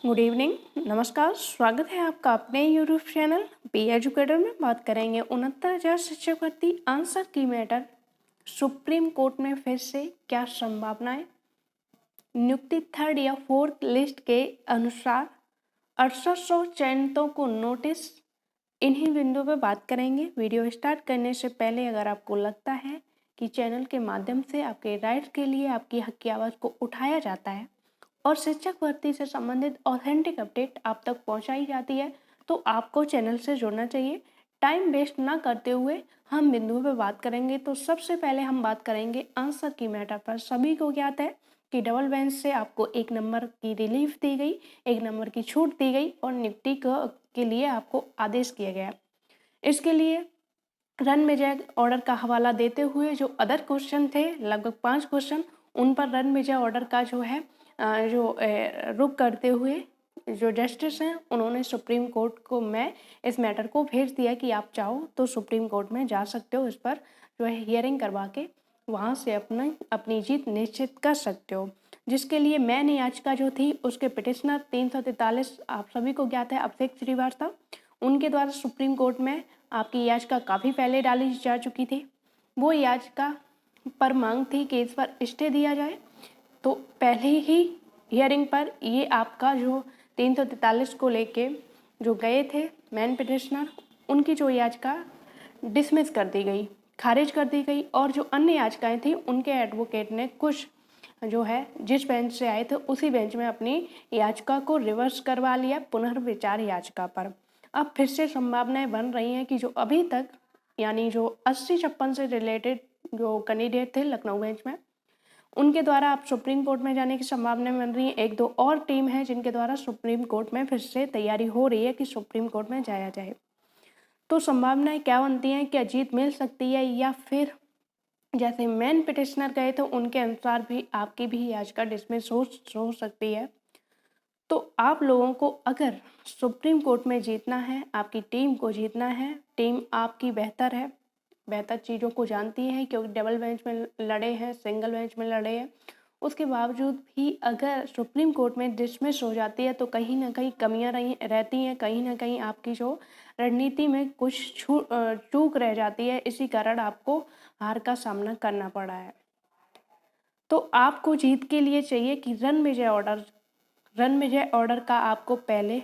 Good evening, नमस्कार। स्वागत है आपका अपने यूट्यूब चैनल बी एजुकेटर में। बात करेंगे 69,000 शिक्षक भर्ती आंसर की मैटर। सुप्रीम कोर्ट में फिर से क्या संभावनाएं। नियुक्ति थर्ड या फोर्थ लिस्ट के अनुसार 6800 चयनितों को नोटिस। इन्हीं बिंदुओं पर बात करेंगे। वीडियो स्टार्ट करने से पहले अगर आपको लगता है कि चैनल के माध्यम से आपके राइट्स के लिए आपकी हक की आवाज़ को उठाया जाता है और शिक्षक भर्ती से संबंधित ऑथेंटिक अपडेट आप तक पहुंचाई जाती है, तो आपको चैनल से जुड़ना चाहिए। टाइम वेस्ट ना करते हुए हम बिंदुओं पर बात करेंगे। तो सबसे पहले हम बात करेंगे आंसर की मैटर पर। सभी को ज्ञात है कि डबल बेंच से आपको 1 नंबर की रिलीफ दी गई, 1 नंबर की छूट दी गई और नियुक्ति के लिए आपको आदेश किया गया। इसके लिए रन विजय ऑर्डर का हवाला देते हुए जो अदर क्वेश्चन थे, लगभग 5 क्वेश्चन, उन पर रन विजय ऑर्डर का जो है रुक करते हुए जो जस्टिस हैं उन्होंने सुप्रीम कोर्ट को मैं इस मैटर को भेज दिया कि आप चाहो तो सुप्रीम कोर्ट में जा सकते हो, इस पर जो है हियरिंग करवा के वहाँ से अपनी जीत निश्चित कर सकते हो। जिसके लिए मैन याचिका जो थी उसके पिटिशनर 343 आप सभी को ज्ञात है अभिषेक श्रीवास्तव, उनके द्वारा सुप्रीम कोर्ट में आपकी याचिका काफ़ी पहले डाली जा चुकी थी। वो याचिका पर मांग थी कि इस पर स्टे दिया जाए। तो पहले ही हियरिंग पर ये आपका जो 343 को लेके जो गए थे मैन पिटिशनर, उनकी जो याचिका डिसमिस कर दी गई, खारिज कर दी गई। और जो अन्य याचिकाएं थी उनके एडवोकेट ने कुछ जो है जिस बेंच से आए थे उसी बेंच में अपनी याचिका को रिवर्स करवा लिया पुनर्विचार याचिका पर। अब फिर से संभावनाएं बन रही हैं कि जो अभी तक यानी जो 80-56 से रिलेटेड जो कैंडिडेट थे लखनऊ बेंच में, उनके द्वारा आप सुप्रीम कोर्ट में जाने की संभावना बन रही है। 1-2 और टीम है जिनके द्वारा सुप्रीम कोर्ट में फिर से तैयारी हो रही है कि सुप्रीम कोर्ट में जाया जाए। तो संभावनाएं क्या बनती हैं, क्या जीत मिल सकती है या फिर जैसे मेन पिटिशनर गए थे उनके अनुसार भी आपकी भी याचिका डिसमिस हो सकती है। तो आप लोगों को अगर सुप्रीम कोर्ट में जीतना है, आपकी टीम को जीतना है, टीम आपकी बेहतर है, बेहतर चीज़ों को जानती है क्योंकि डबल बेंच में लड़े हैं, सिंगल बेंच में लड़े हैं। उसके बावजूद भी अगर सुप्रीम कोर्ट में डिसमिस हो जाती है तो कहीं ना कहीं कमियां रहती हैं, कहीं ना कहीं आपकी जो रणनीति में कुछ चूक रह जाती है, इसी कारण आपको हार का सामना करना पड़ा है। तो आपको जीत के लिए चाहिए कि रन विजय ऑर्डर का आपको पहले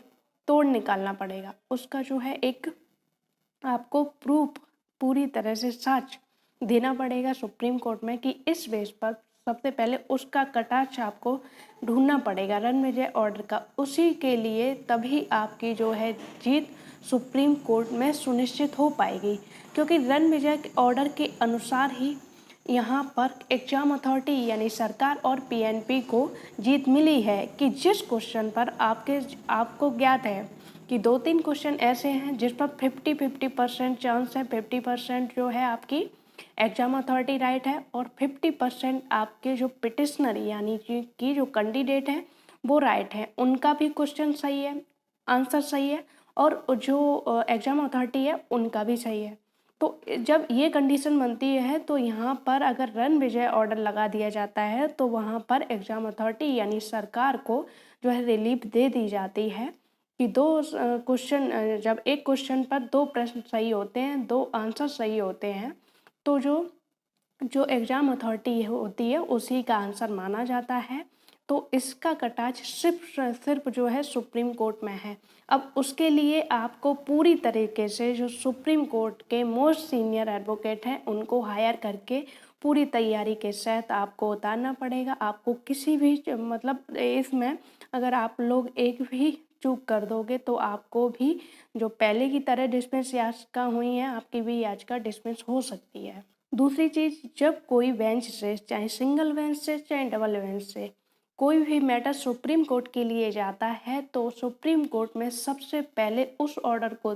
तोड़ निकालना पड़ेगा। उसका जो है एक आपको प्रूफ पूरी तरह से सच देना पड़ेगा सुप्रीम कोर्ट में कि इस बेस पर सबसे पहले उसका कटाक्ष आपको ढूंढना पड़ेगा रन विजय ऑर्डर का। उसी के लिए तभी आपकी जो है जीत सुप्रीम कोर्ट में सुनिश्चित हो पाएगी, क्योंकि रन विजय ऑर्डर के अनुसार ही यहाँ पर एग्जाम अथॉरिटी यानी सरकार और पीएनपी को जीत मिली है कि जिस क्वेश्चन पर आपको ज्ञात है कि 2-3 क्वेश्चन ऐसे हैं जिस पर 50-50% चांस है, 50% जो है आपकी एग्जाम अथॉरिटी राइट है और 50% आपके जो पिटिशनर यानी कि जो कैंडिडेट हैं वो राइट है, उनका भी क्वेश्चन सही है, आंसर सही है और जो एग्जाम अथॉरिटी है उनका भी सही है। तो जब ये कंडीशन बनती है तो यहाँ पर अगर रन विजय ऑर्डर लगा दिया जाता है तो वहाँ पर एग्जाम अथॉरिटी यानी सरकार को जो है रिलीफ दे दी जाती है कि 2 क्वेश्चन, जब एक क्वेश्चन पर 2 प्रश्न सही होते हैं, 2 आंसर सही होते हैं, तो जो एग्जाम अथॉरिटी होती है उसी का आंसर माना जाता है। तो इसका कटाक्ष सिर्फ जो है सुप्रीम कोर्ट में है। अब उसके लिए आपको पूरी तरीके से जो सुप्रीम कोर्ट के मोस्ट सीनियर एडवोकेट हैं उनको हायर करके पूरी तैयारी के साथ आपको उतारना पड़ेगा। आपको किसी भी मतलब इसमें अगर आप लोग एक भी चूक कर दोगे तो आपको भी जो पहले की तरह डिसमिस याचिका हुई है आपकी भी याचिका डिसमिस हो सकती है। दूसरी चीज़, जब कोई बेंच से, चाहे सिंगल बेंच से चाहे डबल बेंच से, कोई भी मैटर सुप्रीम कोर्ट के लिए जाता है तो सुप्रीम कोर्ट में सबसे पहले उस ऑर्डर को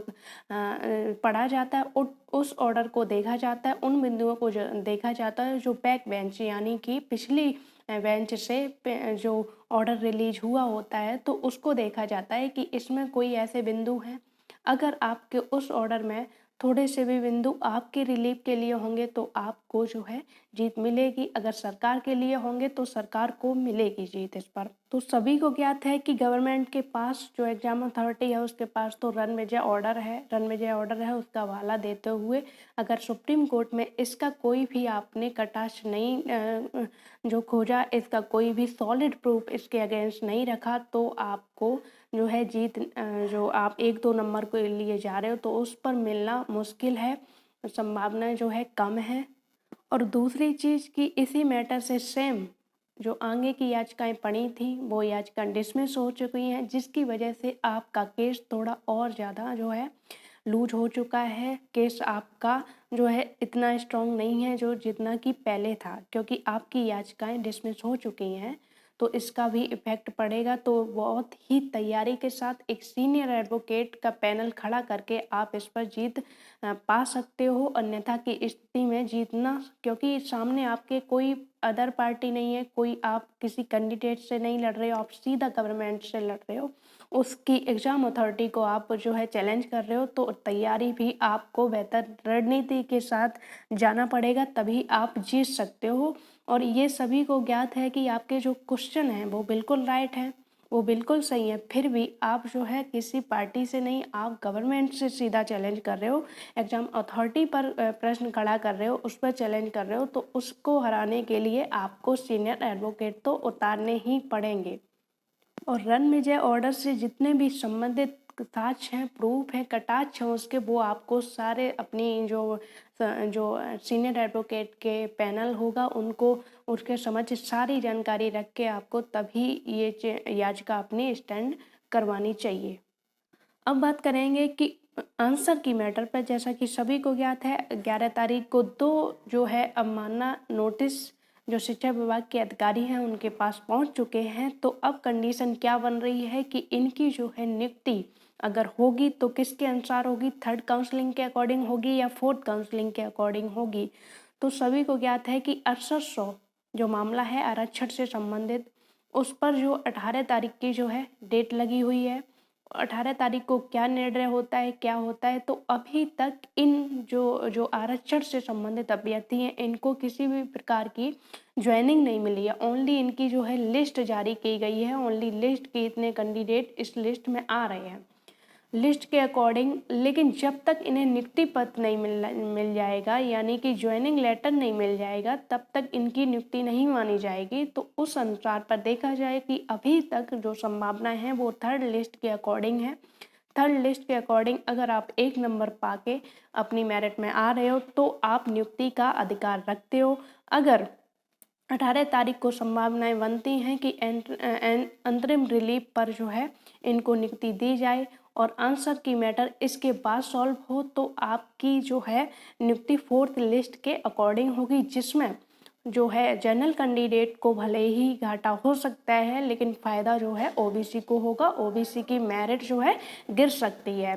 पढ़ा जाता है और उस ऑर्डर को देखा जाता है, उन बिंदुओं को देखा जाता है जो बैक बेंच यानी कि पिछली बेंच से जो ऑर्डर रिलीज हुआ होता है तो उसको देखा जाता है कि इसमें कोई ऐसे बिंदु हैं, अगर आपके उस ऑर्डर में थोड़े से भी बिंदु आपके रिलीफ के लिए होंगे तो आपको जो है जीत मिलेगी, अगर सरकार के लिए होंगे तो सरकार को मिलेगी जीत इस पर। तो सभी को ज्ञात है कि गवर्नमेंट के पास जो एग्ज़ाम अथॉरिटी है उसके पास तो रनविजय ऑर्डर है उसका हवाला देते हुए अगर सुप्रीम कोर्ट में इसका कोई भी आपने कटाक्ष नहीं जो खोजा, इसका कोई भी सॉलिड प्रूफ इसके अगेंस्ट नहीं रखा, तो आपको जो है जीत जो आप 1-2 नंबर के लिए जा रहे हो तो उस पर मिलना मुश्किल है, संभावनाएं जो है कम है। और दूसरी चीज़ कि इसी मैटर से सेम जो आगे की याचिकाएं पड़ी थी वो याचिका डिसमिस हो चुकी हैं, जिसकी वजह से आपका केस थोड़ा और ज़्यादा जो है लूज हो चुका है। केस आपका जो है इतना स्ट्रॉन्ग नहीं है जो जितना कि पहले था, क्योंकि आपकी याचिकाएं डिसमिस हो चुकी हैं तो इसका भी इफ़ेक्ट पड़ेगा। तो बहुत ही तैयारी के साथ एक सीनियर एडवोकेट का पैनल खड़ा करके आप इस पर जीत पा सकते हो, अन्यथा की स्थिति में जीतना, क्योंकि सामने आपके कोई अदर पार्टी नहीं है, कोई आप किसी कैंडिडेट से नहीं लड़ रहे हो, आप सीधा गवर्नमेंट से लड़ रहे हो, उसकी एग्ज़ाम अथॉरिटी को आप जो है चैलेंज कर रहे हो, तो तैयारी भी आपको बेहतर रणनीति के साथ जाना पड़ेगा, तभी आप जीत सकते हो। और ये सभी को ज्ञात है कि आपके जो क्वेश्चन हैं वो बिल्कुल राइट हैं, वो बिल्कुल सही है, फिर भी आप जो है किसी पार्टी से नहीं, आप गवर्नमेंट से सीधा चैलेंज कर रहे हो, एग्ज़ाम अथॉरिटी पर प्रश्न खड़ा कर रहे हो, उस पर चैलेंज कर रहे हो, तो उसको हराने के लिए आपको सीनियर एडवोकेट तो उतारने ही पड़ेंगे। और रणविजय ऑर्डर से जितने भी संबंधित साक्ष्य हैं, प्रूफ हैं, कटाक्ष हैं उसके, वो आपको सारे अपनी जो सीनियर एडवोकेट के पैनल होगा उनको उसके समझ सारी जानकारी रख के आपको तभी ये याचिका अपनी स्टैंड करवानी चाहिए। अब बात करेंगे कि आंसर की मैटर पर। जैसा कि सभी को ज्ञात है 11 तारीख को 2 जो है अवमानना नोटिस जो शिक्षा विभाग के अधिकारी हैं उनके पास पहुंच चुके हैं। तो अब कंडीशन क्या बन रही है कि इनकी जो है नियुक्ति अगर होगी तो किसके अनुसार होगी, 3rd काउंसलिंग के अकॉर्डिंग होगी या 4th काउंसलिंग के अकॉर्डिंग होगी। तो सभी को ज्ञात है कि 6800 जो मामला है आरक्षण से संबंधित, उस पर जो 18 तारीख की जो है डेट लगी हुई है। 18 तारीख को क्या निर्णय होता है, क्या होता है, तो अभी तक इन जो आरक्षण से संबंधित अभ्यर्थी हैं इनको किसी भी प्रकार की ज्वाइनिंग नहीं मिली है। ओनली इनकी जो है लिस्ट जारी की गई है, ओनली लिस्ट के इतने कैंडिडेट इस लिस्ट में आ रहे हैं लिस्ट के अकॉर्डिंग। लेकिन जब तक इन्हें नियुक्ति पत्र नहीं मिल जाएगा, यानी कि ज्वाइनिंग लेटर नहीं मिल जाएगा, तब तक इनकी नियुक्ति नहीं मानी जाएगी। तो उस अनुसार पर देखा जाए कि अभी तक जो संभावनाएं हैं वो 3rd लिस्ट के अकॉर्डिंग है। 3rd लिस्ट के अकॉर्डिंग अगर आप 1 नंबर पाके अपनी मेरिट में आ रहे हो तो आप नियुक्ति का अधिकार रखते हो। अगर 18 तारीख को संभावनाएं बनती हैं कि अंतरिम रिलीफ पर जो है इनको नियुक्ति दी जाए और आंसर की मैटर इसके बाद सॉल्व हो, तो आपकी जो है नियुक्ति 4th लिस्ट के अकॉर्डिंग होगी, जिसमें जो है जनरल कैंडिडेट को भले ही घाटा हो सकता है लेकिन फ़ायदा जो है ओबीसी को होगा, ओबीसी की मेरिट जो है गिर सकती है।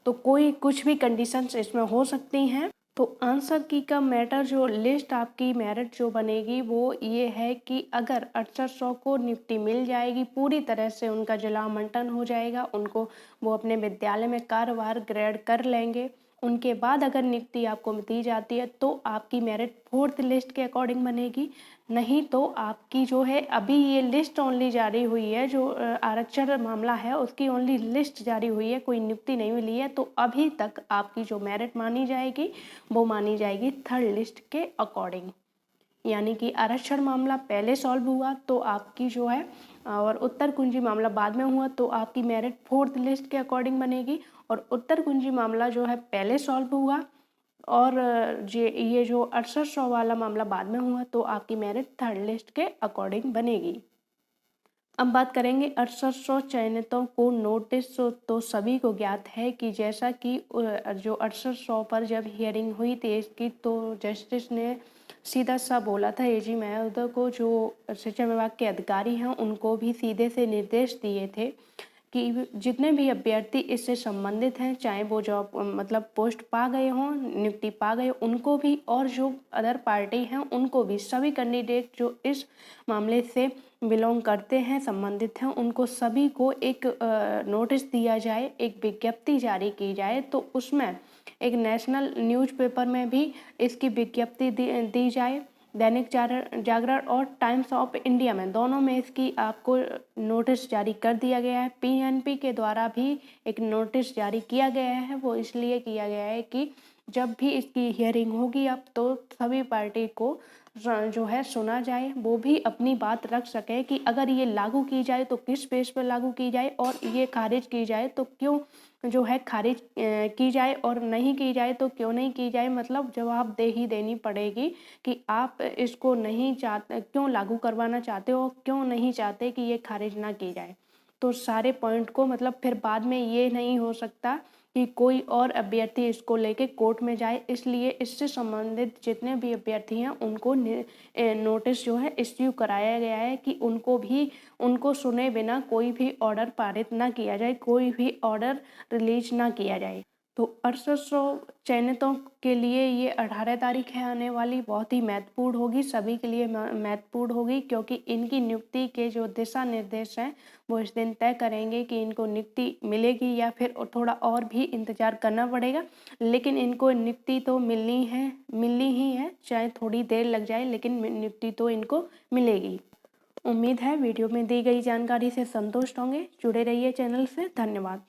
तो कोई कुछ भी कंडीशंस इसमें हो सकती हैं। तो आंसर की का मैटर जो लिस्ट आपकी मेरिट जो बनेगी वो ये है कि अगर 6800 को नियुक्ति मिल जाएगी, पूरी तरह से उनका जिला आवंटन हो जाएगा, उनको वो अपने विद्यालय में कार्यभार ग्रेड कर लेंगे, उनके बाद अगर नियुक्ति आपको दी जाती है तो आपकी मेरिट 4th लिस्ट के अकॉर्डिंग बनेगी। नहीं तो आपकी जो है अभी ये लिस्ट ओनली जारी हुई है, जो आरक्षण मामला है उसकी ओनली लिस्ट जारी हुई है, कोई नियुक्ति नहीं मिली है। तो अभी तक आपकी जो मेरिट मानी जाएगी वो मानी जाएगी 3rd लिस्ट के अकॉर्डिंग, यानी कि आरक्षण मामला पहले सॉल्व हुआ तो आपकी जो है और उत्तर कुंजी मामला बाद में हुआ तो आपकी मेरिट 4th लिस्ट के अकॉर्डिंग बनेगी। और उत्तर कुंजी मामला जो है पहले सॉल्व हुआ और ये जो 6800 वाला मामला बाद में हुआ तो आपकी मेरिट 3rd लिस्ट के अकॉर्डिंग बनेगी। अब बात करेंगे 6800 चयनितों को नोटिस। तो सभी को ज्ञात है कि जैसा कि जो 6800 पर जब हियरिंग हुई थी इसकी, तो जस्टिस ने सीधा सा बोला था एजी महोदय को, जो शिक्षा विभाग के अधिकारी हैं उनको भी सीधे से निर्देश दिए थे कि जितने भी अभ्यर्थी इससे संबंधित हैं, चाहे वो जॉब मतलब पोस्ट पा गए हों, नियुक्ति पा गए, उनको भी, और जो अदर पार्टी हैं उनको भी, सभी कैंडिडेट जो इस मामले से बिलोंग करते हैं, संबंधित हैं, उनको सभी को एक नोटिस दिया जाए, एक विज्ञप्ति जारी की जाए। तो उसमें एक नेशनल न्यूज़पेपर में भी इसकी विज्ञप्ति दी जाए दैनिक जागरण और टाइम्स ऑफ इंडिया में, दोनों में इसकी आपको नोटिस जारी कर दिया गया है। पीएनबी के द्वारा भी एक नोटिस जारी किया गया है। वो इसलिए किया गया है कि जब भी इसकी हियरिंग होगी अब, तो सभी पार्टी को जो है सुना जाए, वो भी अपनी बात रख सके कि अगर ये लागू की जाए तो किस बेस पर लागू की जाए, और ये खारिज की जाए तो क्यों जो है खारिज की जाए, और नहीं की जाए तो क्यों नहीं की जाए। मतलब जवाबदेही देनी पड़ेगी कि आप इसको नहीं चाहते, क्यों लागू करवाना चाहते हो, क्यों नहीं चाहते कि ये खारिज ना की जाए। तो सारे पॉइंट को, मतलब फिर बाद में ये नहीं हो सकता कि कोई और अभ्यर्थी इसको लेके कोर्ट में जाए। इसलिए इससे संबंधित जितने भी अभ्यर्थी हैं उनको नोटिस जो है इश्यू कराया गया है कि उनको सुने बिना कोई भी ऑर्डर पारित ना किया जाए, कोई भी ऑर्डर रिलीज ना किया जाए। तो 6800 चयनितों के लिए ये 18 तारीख है आने वाली, बहुत ही महत्वपूर्ण होगी, सभी के लिए महत्वपूर्ण होगी, क्योंकि इनकी नियुक्ति के जो दिशा निर्देश हैं वो इस दिन तय करेंगे कि इनको नियुक्ति मिलेगी या फिर थोड़ा और भी इंतजार करना पड़ेगा। लेकिन इनको नियुक्ति तो मिलनी ही है, चाहे थोड़ी देर लग जाए, लेकिन नियुक्ति तो इनको मिलेगी। उम्मीद है वीडियो में दी गई जानकारी से संतुष्ट होंगे। जुड़े रहिए चैनल से। धन्यवाद।